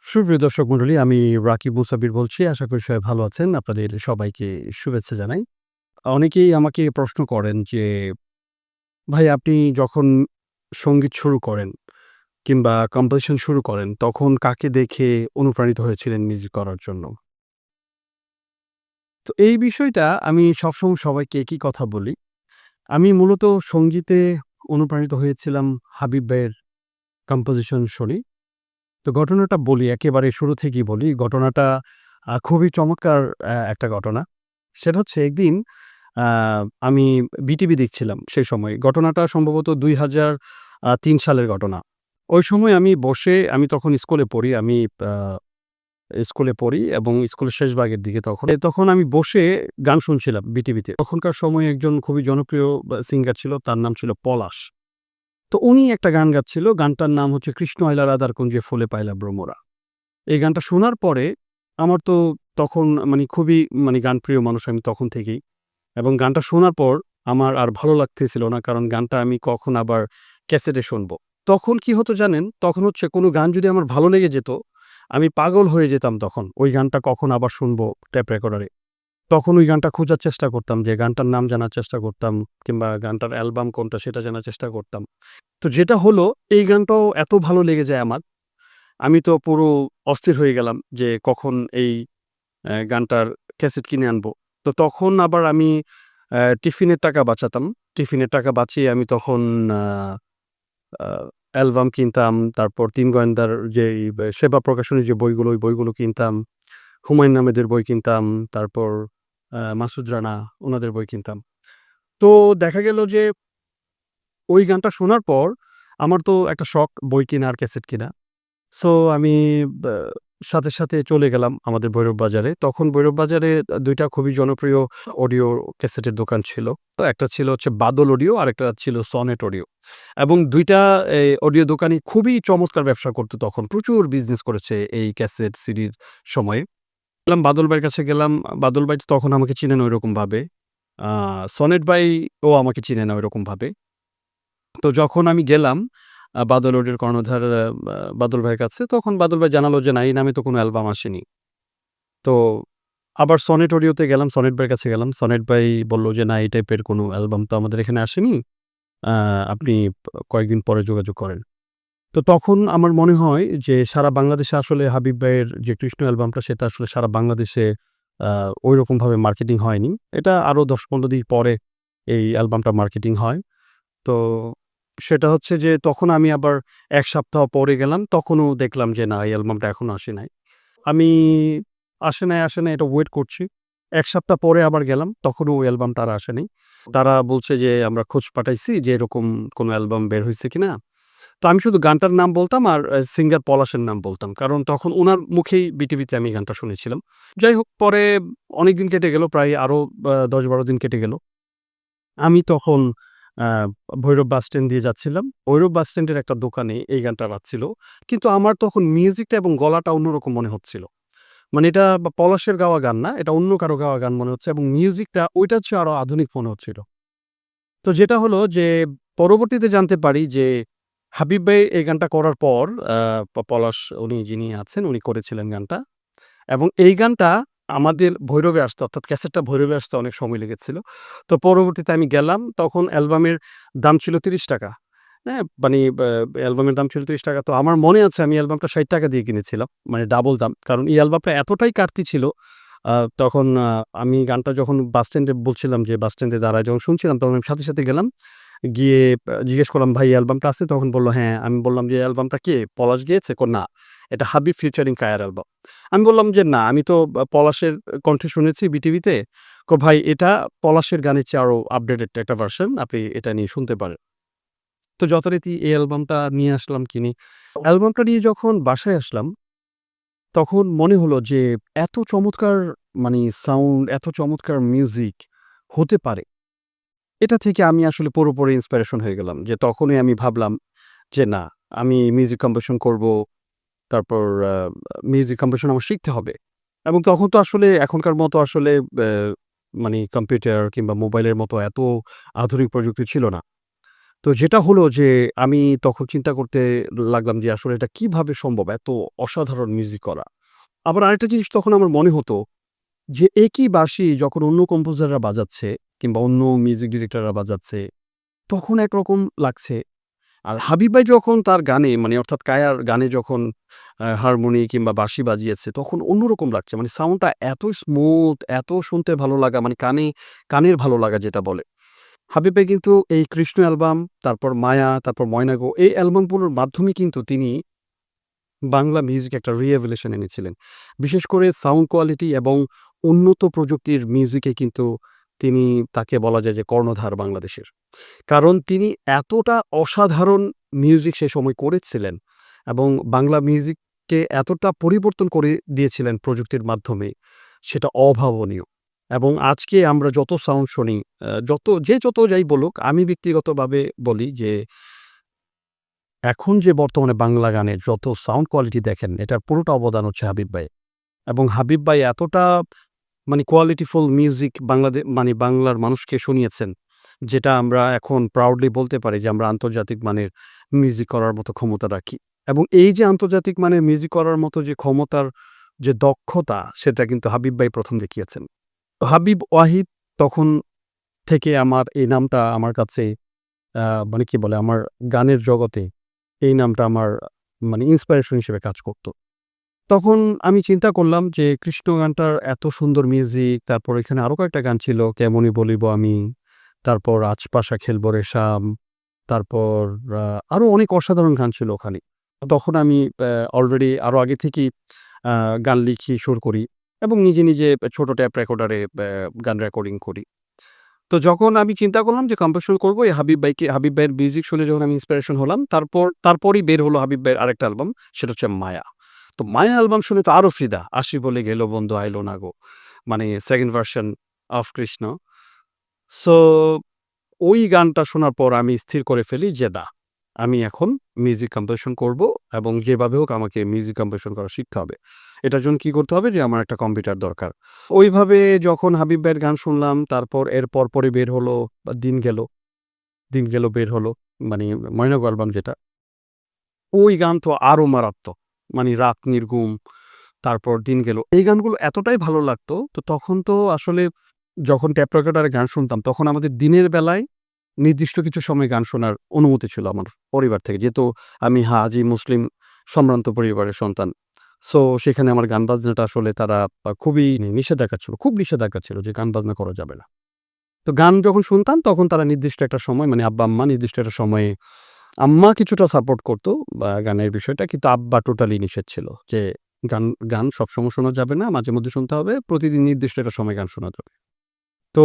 সুপ্রিয় দর্শক মণ্ডলী, আমি রাকিব মুসাব্বির বলছি। আশা করি সবাই ভালো আছেন। আপনাদের সবাইকে শুভেচ্ছা জানাই। অনেকেই আমাকে প্রশ্ন করেন যে, "ভাই আপনি যখন সঙ্গীত শুরু করেন কিংবা কম্পোজিশন শুরু করেন, তখন কাকে দেখে অনুপ্রাণিত হয়েছিলেন মিউজিক করার জন্য?" তো এই বিষয়টা আমি সবসময় সবাইকে একই কথা বলি। আমি মূলত সঙ্গীতে অনুপ্রাণিত হয়েছিলাম হাবিব ভাইয়ের কম্পোজিশন শুনে। তো ঘটনাটা বলি, একেবারে শুরু থেকেই বলি। ঘটনাটা খুবই চমৎকার একটা ঘটনা। সেটা হচ্ছে একদিন আ আমি বিটিভি দেখছিলাম সেই সময়। ঘটনাটা সম্ভবত ২০০৩ সালের ঘটনা। ওই সময় আমি তখন স্কুলে পড়ি। আ স্কুলে পড়ি এবং স্কুলের শেষ ভাগের দিকে তখন। তখন আমি বসে গান শুনছিলাম বিটিভিতে। তখনকার সময়ে একজন খুবই জনপ্রিয় সিঙ্গার ছিল। তার নাম ছিল পলাশ। তো উনি একটা গান গাচ্ছিল। গানটার নাম হচ্ছে 'কৃষ্ণ আইলা রাধার কুঞ্জে ফুলে পাইলা ভ্রমরা।' এই গানটা শোনার পরে আমার তো তখন খুবই গানপ্রিয় মানুষ আমি তখন থেকেই। এবং গানটা শোনার পর আমার আর ভালো লাগতেছিল না। কারণ গানটা আমি কখন আবার ক্যাসেটে শুনবো। তখন কি হতো জানেন? তখন হচ্ছে কোনো গান যদি আমার ভালো লেগে যেত, আমি পাগল হয়ে যেতাম তখন। ওই গানটা কখন আবার শুনবো টেপ রেকর্ডারে। তখন ওই গানটা খোঁজার চেষ্টা করতাম যে গানটার নাম জানার চেষ্টা করতাম কিংবা গানটার অ্যালবাম কোনটা সেটা জানার চেষ্টা করতাম। তো যেটা হলো এই গানটাও এত ভালো লেগে যায় আমার। আমি তো পুরো অস্থির হয়ে গেলাম যে কখন এই গানটার ক্যাসেট কিনে আনবো। তো তখন আবার আমি টিফিনের টাকা বাঁচাতাম। টিফিনের টাকা বাঁচিয়ে আমি তখন আ আ অ্যালবাম কিনতাম। তারপর 'তিন গোয়েন্দার' যেই সেবা প্রকাশনীর যে বইগুলো, ওই বইগুলো কিনতাম। হুমায়ূন আহমেদের বই কিনতাম। তারপর মাসুদ রানা উনাদের বই কিনতাম। তো দেখা গেল যে ওই গানটা শোনার পর আমার তো একটা শখ বই কেনা আর ক্যাসেট কেনা। সো আমি ব্যা সাথে চলে গেলাম আমাদের ভৈরব বাজারে। তখন ভৈরব বাজারে ২ টা খুবই জনপ্রিয় অডিও ক্যাসেটের দোকান ছিল। তো একটা ছিল হচ্ছে বাদল অডিও, আরেকটা ছিল সনেট অডিও। এবং ২ টা অডিও দোকানই খুবই চমৎকার ব্যবসা করত তখন। প্রচুর বিজনেস করেছে এই ক্যাসেট, সিডির সময়ে। বাদল ভাইয়ের কাছে গেলাম। বাদল ভাই তো তখন আমাকে চিনে না ঐরকমভাবে। আ সনেট ভাইও আমাকে চিনে না ঐরকমভাবে। তো যখন আমি গেলাম বাদল অডিওর কর্ণধার বাদল ভাইয়ের কাছে, তখন বাদল ভাই জানালো যে, "না, এই নামে তো কোনো অ্যালবাম আসেনি।" তো আবার সনেট অডিওতে গেলাম, সনেট ভাইয়ের কাছে গেলাম। সনেট ভাই বলল যে, "না, এই টাইপের কোনো অ্যালবাম তো আমাদের এখানে আসেনি। আ আপনি কয়েকদিন পরে যোগাযোগ করেন।" তো তখন আমার মনে হয় যে, সারা বাংলাদেশে আসলে হাবিব ভাইয়ের যে 'কৃষ্ণ' অ্যালবামটা, সেটা আসলে সারা বাংলাদেশে আ ঐরকমভাবে মার্কেটিং হয়নি। এটা আরো ১০-১৫ দিন পরে এই অ্যালবামটা মার্কেটিং হয়। তো সেটা হচ্ছে যে তখন আমি আবার ১ সপ্তাহ পরে গেলাম। তখনও দেখলাম যে না, এই অ্যালবামটা এখনো আসে নাই। আমি আসে নাই এটা ওয়েট করছি। ১ সপ্তাহ পরে আবার গেলাম। তখনও ওই অ্যালবামটা আর আসে নাই। তারা বলছে যে, "আমরা খোঁজ পাঠাইছি যে এরকম কোনো অ্যালবাম বের হইছে কিনা?" তো আমি শুধু গানটার নাম বলতাম আর সিঙ্গার পলাশের নাম বলতাম। কারণ তখন উনার মুখেই বিটিভিতে আমি গানটা শুনেছিলাম। যাই হোক, পরে অনেকদিন কেটে গেল। প্রায় আরো ১০-১২ দিন কেটে গেল। আমি তখন আ ভৈরব বাসস্ট্যান্ড দিয়ে যাচ্ছিলাম। ভৈরব বাসস্ট্যান্ডের একটা দোকানে এই গানটা বাজছিল। কিন্তু আমার তখন মিউজিকটা এবং গলাটা অন্যরকম মনে হচ্ছিল। মানে এটা পলাশের গাওয়া গান না, এটা অন্য কারো গাওয়া গান মনে হচ্ছে এবং মিউজিকটা ওইটার চেয়ে আরো আধুনিক মনে হচ্ছিল। তো যেটা হলো যে পরবর্তীতে জানতে পারি যে হাবিব ভাই এই গানটা করার পর আ পলাশ উনি যিনি আছেন উনি করেছিলেন গানটা। এবং এই গানটা আমাদের ভৈরবে আসতে, অর্থাৎ ক্যাসেটটা ভৈরবে আসতে অনেক সময় লেগেছিল। তো পরবর্তীতে আমি গেলাম, তখন অ্যালবামের দাম ছিল ৳৩০। হ্যাঁ? অ্যালবামের দাম ছিল ৳৩০। তো আমার মনে আছে আমি অ্যালবামটা ৳৬০ দিয়ে কিনেছিলাম। মানে ডাবল দাম। কারণ এই অ্যালবামটা এতটাই কাটতি ছিল, তখন আমি গানটা যখন বাস স্ট্যান্ডে বলছিলাম যে বাস স্ট্যান্ডে দাঁড়ায় যখন শুনছিলাম, তখন আমি সাথে গেলাম। গিয়ে জিজ্ঞেস করলাম, "ভাই, এই অ্যালবামটা আছে?" তখন বলল, "হ্যাঁ।" আমি বললাম যে, "এই অ্যালবামটা কে? পলাশ গেয়েছে?" "না, এটা হাবিব ফিউচারিং কায়ার অ্যালবাম।" আমি বললাম যে, "না, আমি তো পলাশের কণ্ঠে শুনেছি বিটিভিতে।" "ভাই, এটা পলাশের গানের চেয়ে আরো আপডেটেড একটা ভার্শন। আপনি এটা নিয়ে শুনতে পারেন।" তো যথারীতি এই অ্যালবামটা নিয়ে আসলাম কিনি। অ্যালবামটা নিয়ে যখন বাসায় আসলাম, তখন মনে হলো যে এত চমৎকার সাউন্ড, এত চমৎকার মিউজিক হতে পারে। এটা থেকে আমি আসলে পুরোপুরি ইন্সপিরেশন হয়ে গেলাম। যে তখনই আমি ভাবলাম যে না, আমি মিউজিক কম্পোজিশন করব। তারপর মিউজিক কম্পোজিশন আমার শিখতে হবে। এবং তখন তো আসলে এখনকার মতো আসলে কম্পিউটার কিংবা মোবাইলের মতো এত আধুনিক প্রযুক্তি ছিল না। তো যেটা হলো যে আমি তখন চিন্তা করতে লাগলাম যে আসলে এটা কিভাবে সম্ভব এত অসাধারণ মিউজিক করা। আবার আরেকটা জিনিস তখন আমার মনে হতো যে একই বাঁশি যখন অন্য কম্পোজাররা বাজাচ্ছে কিংবা অন্য মিউজিক ডিরেক্টররা বাজাচ্ছে, তখন একরকম লাগছে। আর হাবিব ভাই যখন তার গানে মানে অর্থাৎ কায়ার গানে যখন হারমোনি কিংবা বাঁশি বাজিয়েছে তখন অন্যরকম লাগছে। মানে সাউন্ডটা এত স্মুথ, এত শুনতে ভালো লাগা মানে কানের ভালো লাগা যেটা বলে। হাবিব ভাই কিন্তু এই 'কৃষ্ণ' অ্যালবাম, তারপর 'মায়া', তারপর 'ময়নাগো' এই অ্যালবামগুলোর মাধ্যমে কিন্তু তিনি বাংলা মিউজিক একটা রি-এভোলিউশন এনেছিলেন। বিশেষ করে সাউন্ড কোয়ালিটি এবং উন্নত প্রযুক্তির মিউজিকে কিন্তু তিনি তাকে বলা যায় যে কর্ণধার বাংলাদেশের। কারণ তিনি এতটা অসাধারণ মিউজিক সে সময় করেছিলেন এবং বাংলা মিউজিককে এতটা পরিবর্তন করে দিয়েছিলেন প্রযুক্তির মাধ্যমে, সেটা অভাবনীয়। এবং আজকে আমরা যত সাউন্ড শুনি, যত যাই বলুক, আমি ব্যক্তিগতভাবে বলি যে এখন যে বর্তমানে বাংলা গানের যত সাউন্ড কোয়ালিটি দেখেন, এটার পুরোটা অবদান হচ্ছে হাবিব ভাইয়ের। এবং হাবিব ভাই এতটা মানে কোয়ালিটিফুল মিউজিক মানে বাংলার মানুষকে শুনিয়েছেন, যেটা আমরা এখন প্রাউডলি বলতে পারি যে আমরা আন্তর্জাতিক মানের মিউজিক করার মতো ক্ষমতা রাখি। এবং এই যে আন্তর্জাতিক মানের মিউজিক করার মতো যে ক্ষমতার যে দক্ষতা, সেটা কিন্তু হাবিব ভাই ১ম দেখিয়েছেন। হাবিব ওয়াহিদ তখন থেকে আমার এই নামটা আমার কাছে আ মানে কি বলে আমার গানের জগতে এই নামটা আমার মানে ইন্সপিরেশন হিসেবে কাজ করত। তখন আমি চিন্তা করলাম যে কৃষ্ণ গানটার এত সুন্দর মিউজিক, তারপর এখানে আরো কয়েকটা গান ছিল 'কেমনি বলিব আমি', তারপর 'আজ পাশা খেলব রে শাম', তারপর আ আরো অনেক অসাধারণ গান ছিল ওখানে। তখন আমি অলরেডি আরো আগে থেকেই আ গান লিখি, সুর করি এবং নিজে ছোট ট্যাপ রেকর্ডারে গান রেকর্ডিং করি। তো যখন আমি চিন্তা করলাম যে কম্পোজিশন করব এই হাবিব ভাইয়ের মিউজিক শুনে যখন আমি ইন্সপিরেশন হলাম, তারপরই বের হলো হাবিব ভাইয়ের আরেকটা অ্যালবাম, সেটা হচ্ছে 'মায়া'। তো 'মায়া' অ্যালবাম শুনে তো আরো ফিদা। 'আসি বলে গেল বন্ধু আইলো না গো।' মানে 2nd version of 'Krishna'. So ওই গানটা শোনার পর আমি স্থির করে ফেলি যে না, আমি এখন মিউজিক কম্পোজিশন করব এবং যেভাবে হোক আমাকে মিউজিক কম্পোজিশন করা শিখতে হবে। এটার জন্য কি করতে হবে যে আমার একটা কম্পিউটার দরকার। ওইভাবে যখন হাবিব ভাইয়ের গান শুনলাম তারপর এর পরপরই বের হলো 'দিন গেল', 'দিন গেল' বের হলো। মানে 'ময়নাগো' অ্যালবাম যেটা। ওই গান তো আরো মারাত্মক। মানে 'রাত নির্ঘুম', তারপর 'দিন গেল'। এই গানগুলো এতটাই ভালো লাগতো, তো তখন তো আসলে যখন ট্যাপ রেকর্ডারে গান শুনতাম, তখন আমাদের দিনের বেলায় নির্দিষ্ট কিছু সময় গান শোনার অনুমতি ছিল আমার পরিবার থেকে। যেহেতু আমি হাজি মুসলিম সম্ভ্রান্ত পরিবারের সন্তান। সো সেখানে আমার গান বাজনাটা আসলে তারা খুবই নিষেধাজ্ঞা ছিল। খুব নিষেধাজ্ঞা ছিল যে গান বাজনা করা যাবে না। তো গান যখন শুনতাম তখন তারা নির্দিষ্ট একটা সময় মানে আব্বা-আম্মা নির্দিষ্ট একটা সময়ে আম্মা কিছুটা সাপোর্ট করত গানের বিষয়টা। কিন্তু আব্বা টোটালি নিষেধ ছিল যে গান গান সবসময় শোনা যাবে না। মাঝে মধ্যে শুনতে হবে। প্রতিদিন নির্দিষ্ট একটা সময় গান শোনা যাবে। তো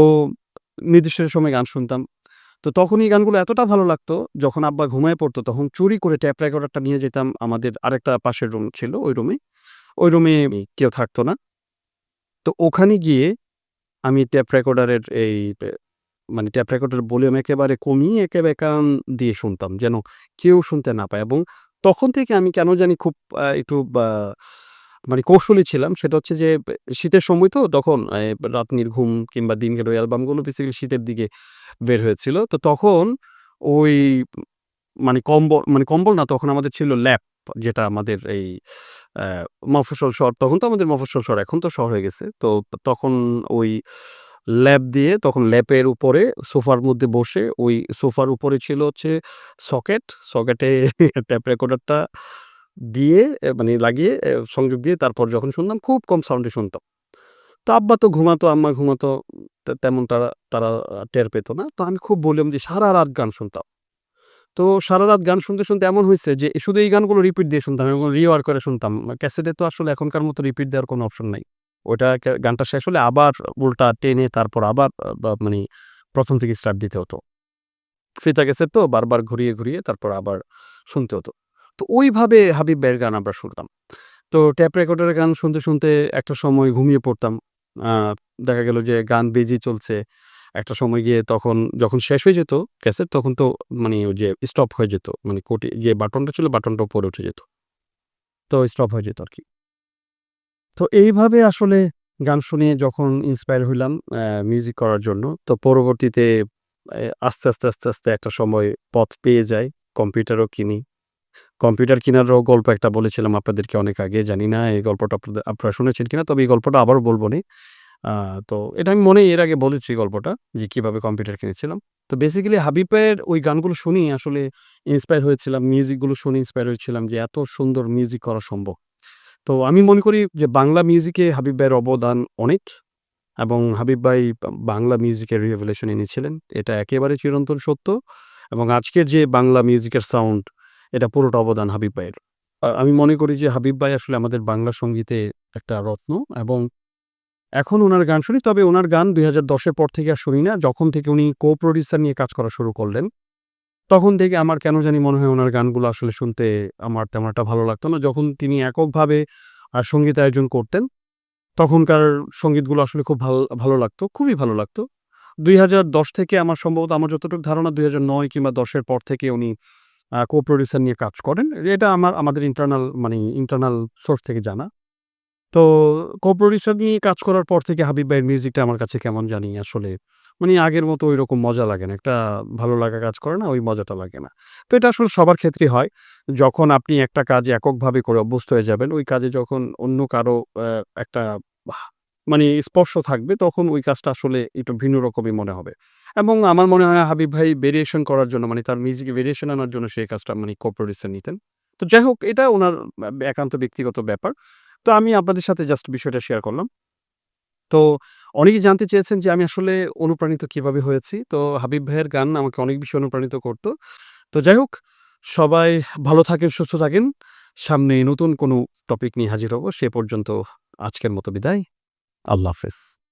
নির্দিষ্ট একটা সময় গান শুনতাম। তো তখন এই গানগুলো এতটা ভালো লাগতো, যখন আব্বা ঘুমায়ে পড়তো তখন চুরি করে ট্যাপ রেকর্ডারটা নিয়ে যেতাম আমাদের আরেকটা পাশের রুম ছিল ওই রুমে। ওই রুমে কেউ থাকতো না। তো ওখানে গিয়ে আমি ট্যাপ রেকর্ডারের এই মানে ট্যাপ রেকর্ডারের ভলিউম একেবারে কমিয়ে একেবারে কান দিয়ে শুনতাম। যেন কেউ শুনতে না পায় এবং তখন থেকে আমি কেন জানি খুব একটু মানে কৌশলী ছিলাম। সেটা হচ্ছে যে শীতের সময় তো তখন 'রাত নির্ঘুম' কিংবা 'দিন গেল' এই অ্যালবামগুলো বেসিক্যালি শীতের দিকে বের হয়েছিল। তো তখন ওই মানে কম্বল না তখন আমাদের ছিল ল্যাপ যেটা আমাদের এই অ্যা মফস্বল শহর তখন তো আমাদের মফস্বল শহর এখন তো শহর হয়ে গেছে। তো তখন ওই ল্যাপ দিয়ে তখন ল্যাপের উপরে সোফার মধ্যে বসে ওই সোফার উপরে ছিল হচ্ছে সকেট। সকেটে ট্যাপ রেকর্ডারটা দিয়ে মানে লাগিয়ে সংযোগ দিয়ে তারপর যখন শুনতাম খুব কম সাউন্ডে শুনতাম। তো আব্বা তো ঘুমাতো, আম্মা ঘুমাতো। তেমন তারা টের পেত না। তো আমি খুব ভলিউম দিয়ে সারারাত গান শুনতাম। তো সারারাত গান শুনতে এমন হইছে যে শুধু এই গানগুলো রিপিট দিয়ে শুনতাম এবং রিওয়ার্ক করে শুনতাম। ক্যাসেটে তো আসলে এখনকার মতো রিপিট দেওয়ার কোনো অপশন নাই। ওইটা গানটা শেষ হলে আবার উল্টা টেনে তারপর আবার মানে ১ম থেকে স্টার্ট দিতে হতো। ফিতা ক্যাসেট তো বারবার ঘুরিয়ে তারপর আবার শুনতে হতো। তো ওইভাবে হাবিব ভাইয়ের গান আমরা শুনতাম। তো ট্যাপ রেকর্ডারের গান শুনতে একটা সময় ঘুমিয়ে পড়তাম। আ দেখা গেল যে গান বেজেই চলছে। একটা সময় গিয়ে তখন যখন শেষ হয়ে যেত ক্যাসেট তখন তো মানে ওই যে স্টপ হয়ে যেত। মানে যে বাটনটা ছিল বাটনটা উপরে উঠে যেত। তো স্টপ হয়ে যেত আরকি। তো এইভাবে আসলে গান শুনে যখন ইন্সপায়ার হইলাম মিউজিক করার জন্য। তো পরবর্তীতে আস্তে, আস্তে একটা সময় পথ পেয়ে যাই। কম্পিউটারও কিনি। কম্পিউটার কিনারও গল্প একটা বলেছিলাম আপনাদেরকে অনেক আগে। জানি না এই গল্পটা আপনারা শুনেছেন কিনা? তবে এই গল্পটা আবারও বলবনি। আ তো এটা আমি মনে হয় এর আগে বলেছি গল্পটা যে কিভাবে কম্পিউটার কিনেছিলাম। তো বেসিক্যালি হাবিবের ওই গানগুলো শুনেই আসলে ইন্সপায়ার হয়েছিলাম। মিউজিকগুলো শুনে ইন্সপায়ার হয়েছিলাম যে এত সুন্দর মিউজিক করা সম্ভব। তো আমি মনে করি যে বাংলা মিউজিকে হাবিব ভাইয়ের অবদান অনেক এবং হাবিব ভাই বাংলা মিউজিকের রিভলিউশন এনেছিলেন। এটা একেবারে চিরন্তন সত্য এবং আজকের যে বাংলা মিউজিকের সাউন্ড এটা পুরোটা অবদান হাবিব ভাইয়ের। আমি মনে করি যে হাবিব ভাই আসলে আমাদের বাংলা সংগীতে একটা রত্ন এবং এখন উনার গান শুনি। তবে উনার গান ২০১০ এর পর থেকে আর শুনি না। যখন থেকে উনি কো-প্রোডিউসার নিয়ে কাজ করা শুরু করলেন, তখন থেকে আমার কেন জানি মনে হয় উনার গানগুলো আসলে শুনতে আমার তেমন একটা ভালো লাগতো না। যখন তিনি এককভাবে সঙ্গীতায়োজন করতেন, তখনকার সংগীতগুলো আসলে খুব ভালো লাগতো, খুবই ভালো লাগতো। ২০১০ থেকে আমার সম্ভবত আমার যতটুকু ধারণা ২০০৯ কিংবা ১০ এর পর থেকে উনি কো-প্রোডিউসার নিয়ে কাজ করেন। এটা আমাদের ইন্টারনাল সোর্স থেকে জানা। তো কো-প্রোডিউসার নিয়ে কাজ করার পর থেকে হাবিব ভাইয়ের মিউজিকটা আমার কাছে কেমন জানি আসলে আগের মতো ঐরকম মজা লাগে না। একটা ভালো লাগা কাজ করে না, ওই মজাটা লাগে না। তো এটা আসলে সবার ক্ষেত্রেই হয়। যখন আপনি একটা কাজ এককভাবে করে অভ্যস্ত হয়ে যাবেন, ওই কাজে যখন অন্য কারো একটা বাহ স্পর্শ থাকবে তখন ওই কাজটা আসলে একটু ভিন্ন রকমই মনে হবে। এবং আমার মনে হয় হাবিব ভাই ভেরিয়েশন করার জন্য তার মিউজিকে ভেরিয়েশন আনার জন্য সেই কাজটা কো-প্রোডিউসার নিতেন। তো যাই হোক এটা উনার একান্ত ব্যক্তিগত ব্যাপার। তো আমি আপনাদের সাথে জাস্ট বিষয়টা শেয়ার করলাম। তো অনেকেই জানতে চেয়েছেন যে আমি আসলে অনুপ্রাণিত কিভাবে হয়েছি। তো হাবিব ভাইয়ের গান আমাকে অনেক বেশি অনুপ্রাণিত করত। তো যাই হোক, সবাই ভালো থাকেন, সুস্থ থাকেন। সামনে নতুন কোনো টপিক নিয়ে হাজির হব। সে পর্যন্ত আজকের মতো বিদায়। আল্লাহ হাফেজ।